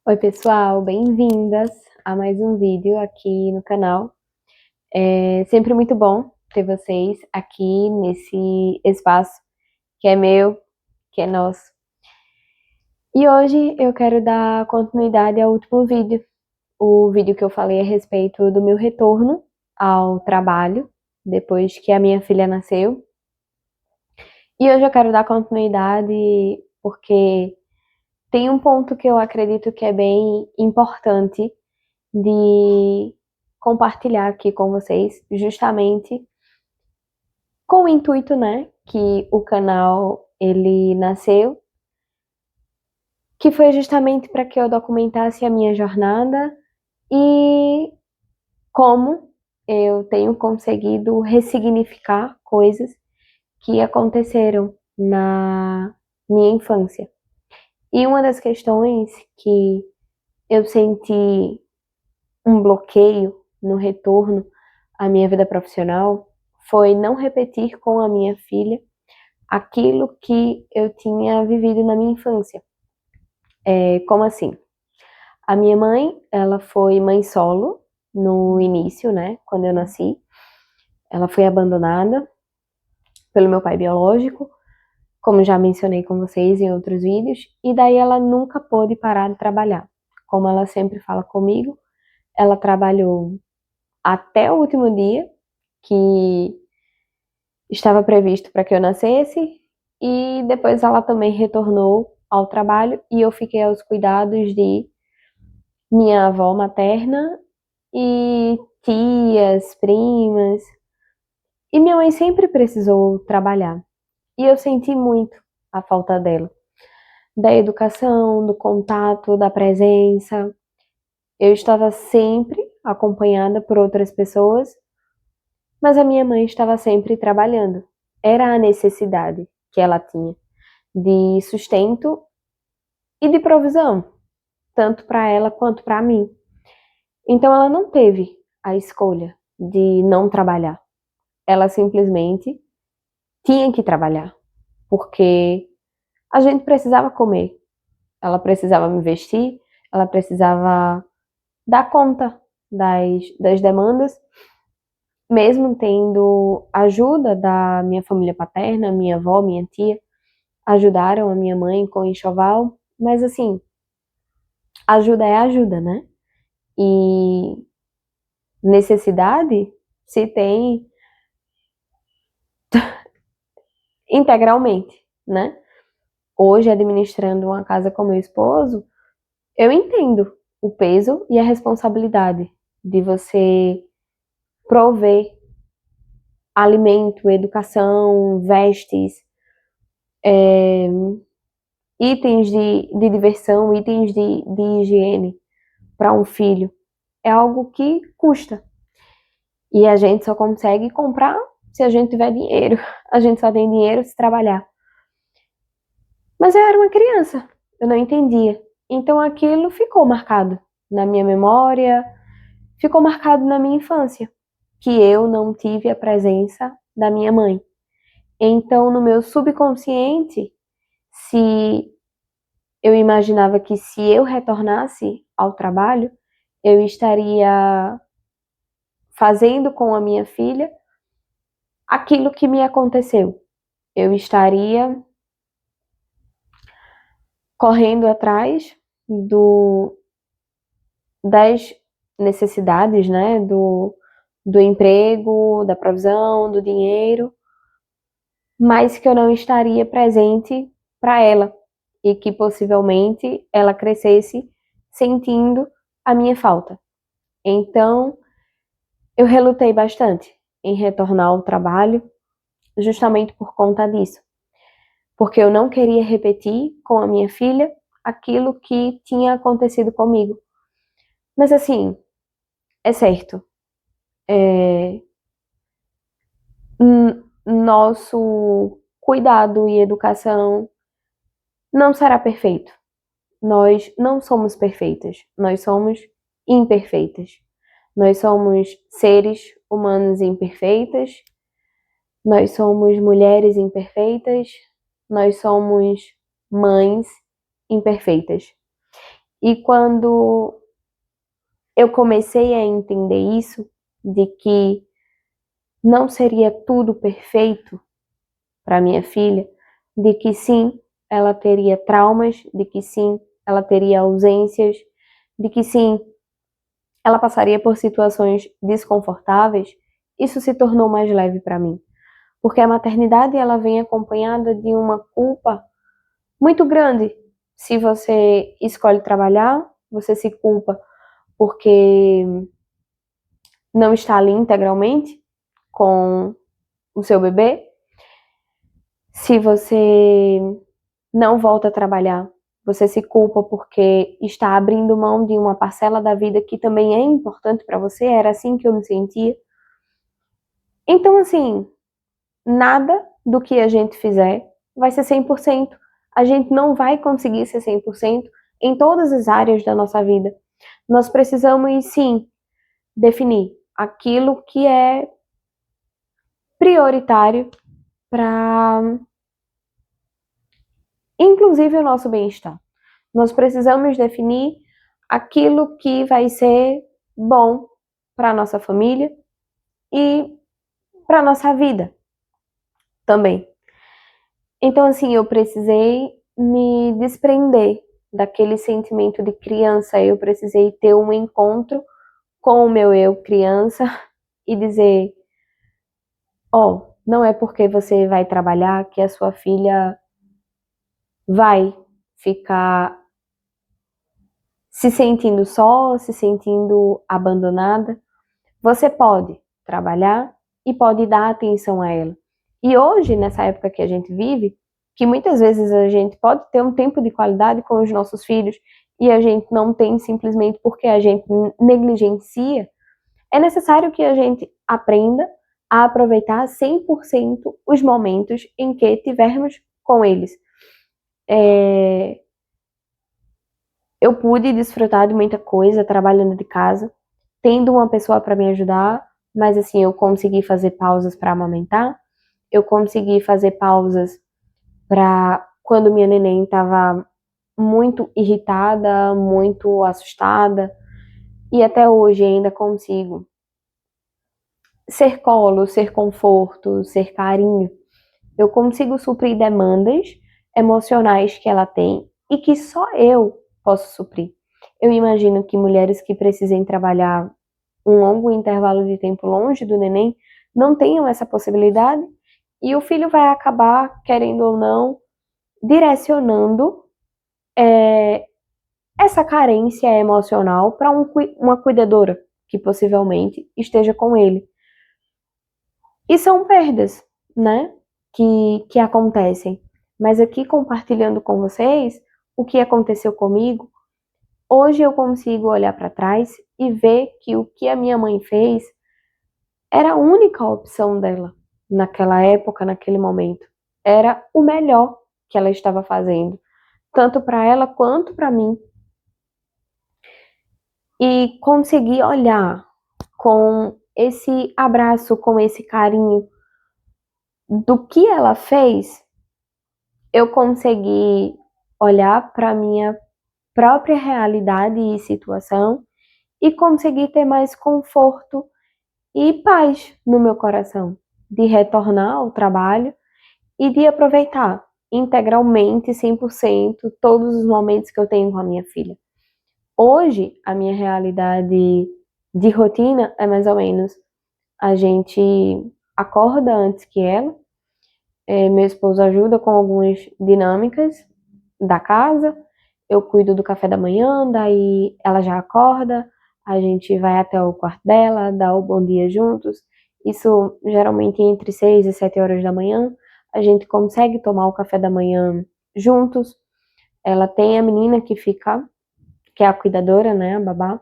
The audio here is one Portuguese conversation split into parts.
Oi pessoal, bem-vindas a mais um vídeo aqui no canal. É sempre muito bom ter vocês aqui nesse espaço que é meu, que é nosso. E hoje eu quero dar continuidade ao último vídeo, o vídeo que eu falei a respeito do meu retorno ao trabalho depois que a minha filha nasceu. E hoje eu quero dar continuidade porque tem um ponto que eu acredito que é bem importante de compartilhar aqui com vocês, justamente com o intuito, né, que o canal ele nasceu, que foi justamente para que eu documentasse a minha jornada e como eu tenho conseguido ressignificar coisas que aconteceram na minha infância. E uma das questões que eu senti um bloqueio no retorno à minha vida profissional foi não repetir com a minha filha aquilo que eu tinha vivido na minha infância. Como assim? A minha mãe, ela foi mãe solo no início, né, quando eu nasci. Ela foi abandonada pelo meu pai biológico, como já mencionei com vocês em outros vídeos, e daí ela nunca pôde parar de trabalhar. Como ela sempre fala comigo, ela trabalhou até o último dia que estava previsto para que eu nascesse, e depois ela também retornou ao trabalho e eu fiquei aos cuidados de minha avó materna e tias, primas. E minha mãe sempre precisou trabalhar. E eu senti muito a falta dela, da educação, do contato, da presença. Eu estava sempre acompanhada por outras pessoas, mas a minha mãe estava sempre trabalhando. Era a necessidade que ela tinha de sustento e de provisão, tanto para ela quanto para mim. Então ela não teve a escolha de não trabalhar. Ela simplesmente tinha que trabalhar, porque a gente precisava comer, ela precisava me vestir, ela precisava dar conta das demandas, mesmo tendo ajuda da minha família paterna, minha avó, minha tia, ajudaram a minha mãe com enxoval, mas assim, ajuda é ajuda, né? E necessidade se tem integralmente, né? Hoje, administrando uma casa com meu esposo, eu entendo o peso e a responsabilidade de você prover alimento, educação, vestes, itens de diversão, itens de higiene para um filho. É algo que custa. E a gente só consegue comprar se a gente tiver dinheiro. A gente só tem dinheiro se trabalhar. Mas eu era uma criança, eu não entendia. Então aquilo ficou marcado na minha memória, ficou marcado na minha infância, que eu não tive a presença da minha mãe. Então no meu subconsciente, se eu imaginava que se eu retornasse ao trabalho, eu estaria fazendo com a minha filha aquilo que me aconteceu. Eu estaria correndo atrás das necessidades, né, do emprego, da provisão, do dinheiro, mas que eu não estaria presente para ela e que possivelmente ela crescesse sentindo a minha falta. Então, eu relutei bastante em retornar ao trabalho, justamente por conta disso, porque eu não queria repetir com a minha filha aquilo que tinha acontecido comigo. Mas assim, é certo, nosso cuidado e educação não será perfeito. Nós não somos perfeitas, nós somos imperfeitas. Nós somos seres humanos imperfeitas, nós somos mulheres imperfeitas, nós somos mães imperfeitas. E quando eu comecei a entender isso, de que não seria tudo perfeito para minha filha, de que sim, ela teria traumas, de que sim, ela teria ausências, de que sim, ela passaria por situações desconfortáveis, isso se tornou mais leve para mim. Porque a maternidade ela vem acompanhada de uma culpa muito grande. Se você escolhe trabalhar, você se culpa porque não está ali integralmente com o seu bebê. Se você não volta a trabalhar, você se culpa porque está abrindo mão de uma parcela da vida que também é importante para você. Era assim que eu me sentia. Então, assim, nada do que a gente fizer vai ser 100%. A gente não vai conseguir ser 100% em todas as áreas da nossa vida. Nós precisamos, sim, definir aquilo que é prioritário para, inclusive, o nosso bem-estar. Nós precisamos definir aquilo que vai ser bom para a nossa família e para a nossa vida também. Então, assim, eu precisei me desprender daquele sentimento de criança, eu precisei ter um encontro com o meu eu criança e dizer: ó, não é porque você vai trabalhar que a sua filha vai ficar se sentindo só, se sentindo abandonada. Você pode trabalhar e pode dar atenção a ela. E hoje, nessa época que a gente vive, que muitas vezes a gente pode ter um tempo de qualidade com os nossos filhos e a gente não tem simplesmente porque a gente negligencia, é necessário que a gente aprenda a aproveitar 100% os momentos em que tivermos com eles. Eu pude desfrutar de muita coisa trabalhando de casa, tendo uma pessoa para me ajudar, mas assim, eu consegui fazer pausas para amamentar, eu consegui fazer pausas para quando minha neném estava muito irritada, muito assustada, e até hoje ainda consigo ser colo, ser conforto, ser carinho. Eu consigo suprir demandas emocionais que ela tem e que só eu posso suprir. Eu imagino que mulheres que precisem trabalhar um longo intervalo de tempo longe do neném não tenham essa possibilidade e o filho vai acabar, querendo ou não, direcionando essa carência emocional para uma cuidadora que possivelmente esteja com ele. E são perdas, né? Que acontecem. Mas aqui compartilhando com vocês o que aconteceu comigo, hoje eu consigo olhar para trás e ver que o que a minha mãe fez era a única opção dela naquela época, naquele momento. Era o melhor que ela estava fazendo, tanto para ela quanto para mim. E conseguir olhar com esse abraço, com esse carinho do que ela fez, eu consegui olhar para minha própria realidade e situação e conseguir ter mais conforto e paz no meu coração, de retornar ao trabalho e de aproveitar integralmente, 100%, todos os momentos que eu tenho com a minha filha. Hoje, a minha realidade de rotina é mais ou menos: a gente acorda antes que ela, meu esposo ajuda com algumas dinâmicas da casa, eu cuido do café da manhã, daí ela já acorda, a gente vai até o quarto dela, dá o bom dia juntos. Isso geralmente entre 6 e 7 horas da manhã, a gente consegue tomar o café da manhã juntos. Ela tem a menina que fica, que é a cuidadora, né, a babá,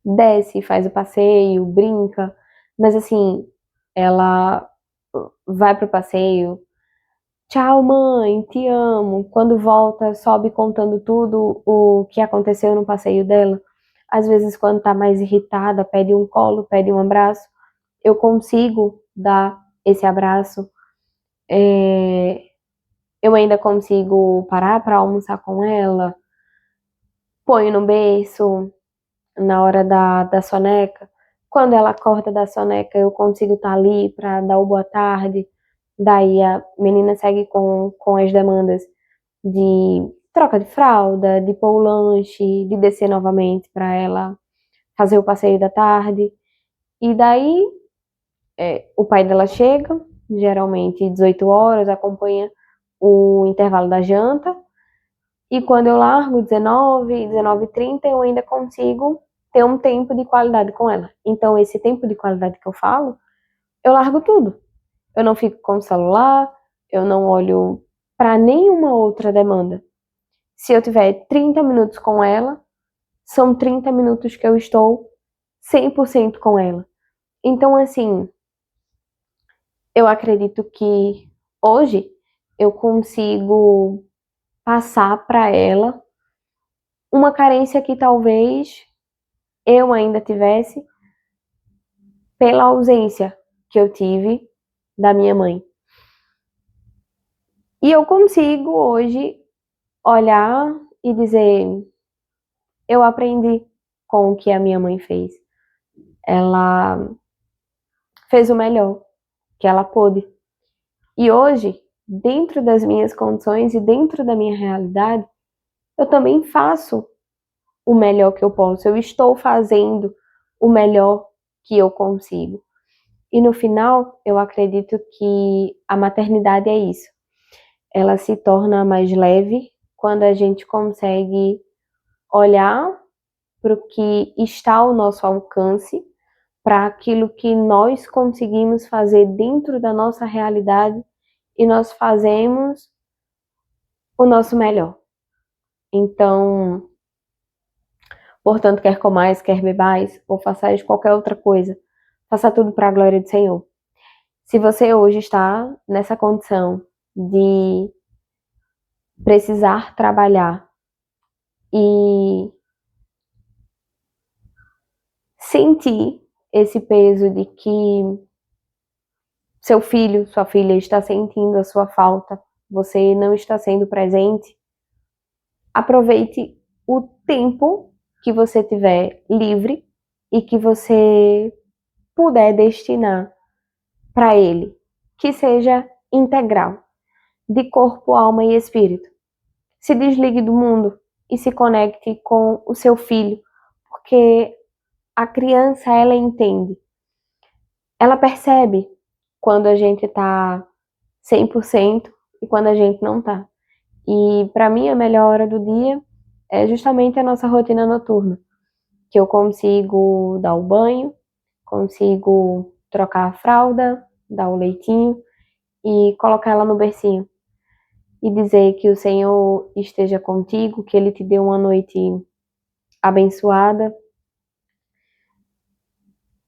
desce, faz o passeio, brinca, mas assim, ela vai pro passeio, tchau, mãe, te amo. Quando volta, sobe contando tudo o que aconteceu no passeio dela. Às vezes, quando tá mais irritada, pede um colo, pede um abraço. Eu consigo dar esse abraço. Eu ainda consigo parar para almoçar com ela. ponho no berço na hora da soneca. Quando ela acorda da soneca, eu consigo estar ali para dar o boa tarde. Daí a menina segue com as demandas de troca de fralda, de pôr o lanche, de descer novamente para ela fazer o passeio da tarde. E daí o pai dela chega, geralmente 18 horas, acompanha o intervalo da janta. E quando eu largo, 19, 19h30, eu ainda consigo ter um tempo de qualidade com ela. Então, esse tempo de qualidade que eu falo, eu largo tudo. Eu não fico com o celular, eu não olho para nenhuma outra demanda. Se eu tiver 30 minutos com ela, são 30 minutos que eu estou 100% com ela. Então, assim, eu acredito que hoje eu consigo passar para ela uma carência que talvez eu ainda tivesse pela ausência que eu tive da minha mãe. E eu consigo hoje olhar e dizer: eu aprendi com o que a minha mãe fez. Ela fez o melhor que ela pôde. E hoje, dentro das minhas condições e dentro da minha realidade, eu também faço o melhor que eu posso. Eu estou fazendo o melhor que eu consigo. E no final, eu acredito que a maternidade é isso. Ela se torna mais leve quando a gente consegue olhar para o que está ao nosso alcance, para aquilo que nós conseguimos fazer dentro da nossa realidade e nós fazemos o nosso melhor. Então, portanto, quer comais, quer bebais, ou façais qualquer outra coisa, faça tudo para a glória do Senhor. Se você hoje está nessa condição de precisar trabalhar e sentir esse peso de que seu filho, sua filha está sentindo a sua falta, você não está sendo presente, aproveite o tempo que você tiver livre e que você puder destinar para ele, que seja integral, de corpo, alma e espírito. Se desligue do mundo e se conecte com o seu filho, porque a criança, ela entende, ela percebe quando a gente tá 100% e quando a gente não tá. E para mim a melhor hora do dia é justamente a nossa rotina noturna, que eu consigo dar o banho, consigo trocar a fralda, dar o leitinho e colocar ela no bercinho. E dizer que o Senhor esteja contigo, que Ele te dê uma noite abençoada.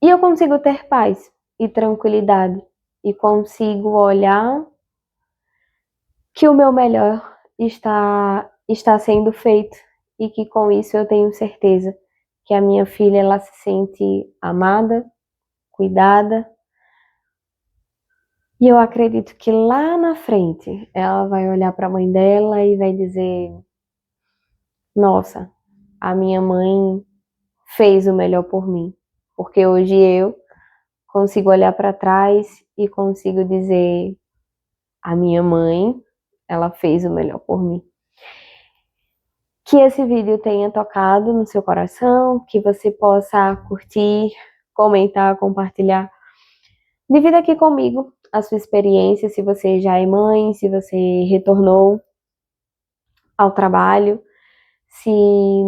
E eu consigo ter paz e tranquilidade. E consigo olhar que o meu melhor está sendo feito. E que com isso eu tenho certeza que a minha filha, ela se sente amada, cuidada. E eu acredito que lá na frente ela vai olhar para a mãe dela e vai dizer: nossa, a minha mãe fez o melhor por mim. Porque hoje eu consigo olhar para trás e consigo dizer: a minha mãe, ela fez o melhor por mim. Que esse vídeo tenha tocado no seu coração, que você possa curtir, comentar, compartilhar. Divida aqui comigo a sua experiência, se você já é mãe, se você retornou ao trabalho, se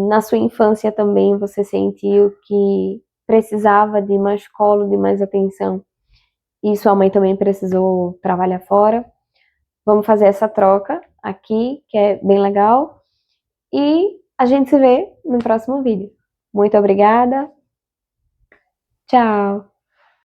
na sua infância também você sentiu que precisava de mais colo, de mais atenção, e sua mãe também precisou trabalhar fora. Vamos fazer essa troca aqui, que é bem legal. E a gente se vê no próximo vídeo. Muito obrigada. Tchau.